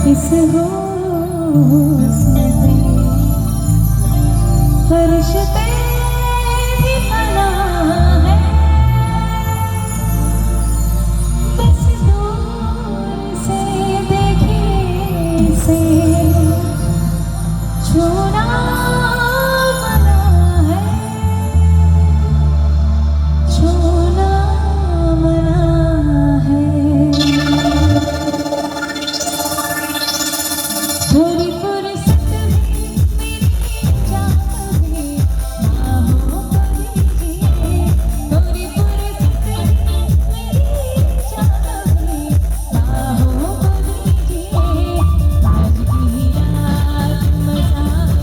इस हुस्न पे फरिश्ते भी पनाह है, बस दूर से देखे से छूना मना है, छूना मना है। थोड़ी फुर्सत में मेरी चाहते बाहों को दीजिए, थोड़ी फुर्सत में मेरी चाहते बाहों को दीजिए। आज की रात मजा हुस्न का आँखों से लीजिए, आज की रात मजा हुस्न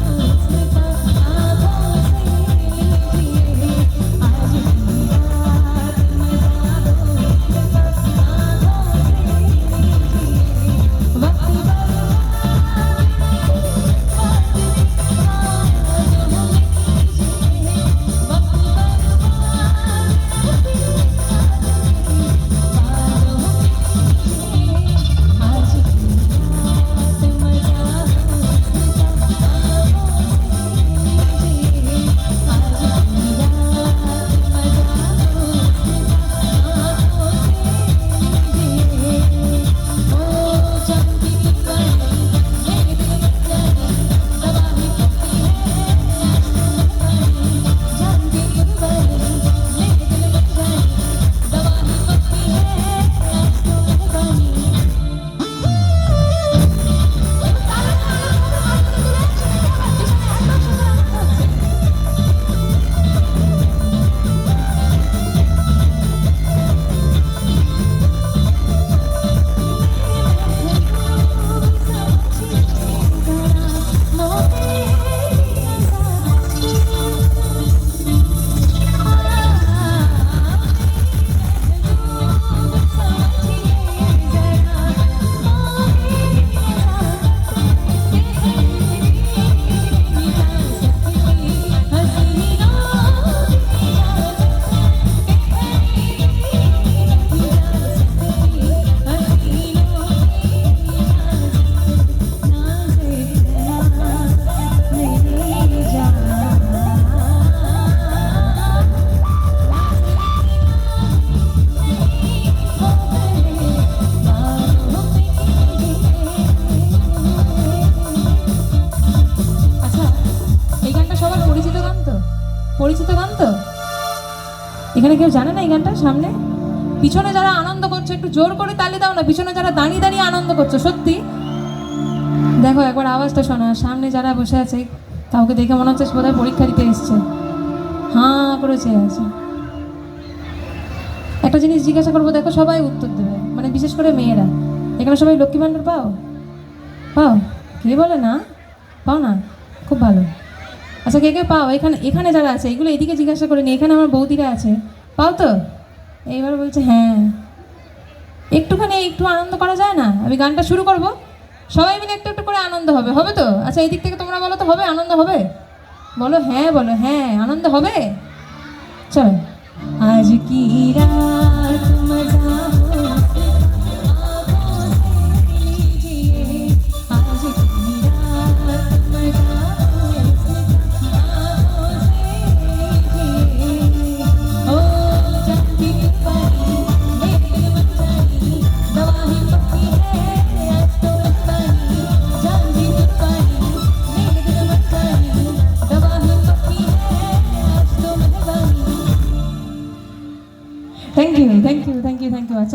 का आँखों से लीजिए। वक्त পরিচিত গান তো? এখানে কেউ জানে না এই গানটা? সামনে পিছনে যারা আনন্দ করছো একটু জোর করে তালি দাও না, পিছনে যারা দাঁড়িয়ে দাঁড়িয়ে আনন্দ করছো সত্যি দেখো একবার আওয়াজটা শোনা। সামনে যারা বসে আছে কাউকে দেখে মনে হচ্ছে বোধহয় পরীক্ষা দিতে এসছে, হাঁ করে চেয়ে আছে। একটা জিনিস জিজ্ঞাসা করবো, দেখো সবাই উত্তর দেবে, মানে বিশেষ করে মেয়েরা। এখানে সবাই লক্ষ্মী ভাণ্ডার পাও? পাও? কে বলে না পাও না? খুব ভালো। আচ্ছা কে কে পাও? এখানে এখানে যারা আছে এগুলো এদিকে জিজ্ঞাসা করিনি, এখানে আমার বৌদিরা আছে, পাও তো? এইবার বলছে হ্যাঁ। একটুখানি একটু আনন্দ করা যায় না? আমি গানটা শুরু করব, সবাই মিলে একটু একটু করে আনন্দ হবে, হবে তো? আচ্ছা এই দিক থেকে তোমরা বলো তো, হবে? আনন্দ হবে? বলো হ্যাঁ, বলো হ্যাঁ, আনন্দ হবে। চলো। আজ কি রাত মজা Thank you. আচ্ছা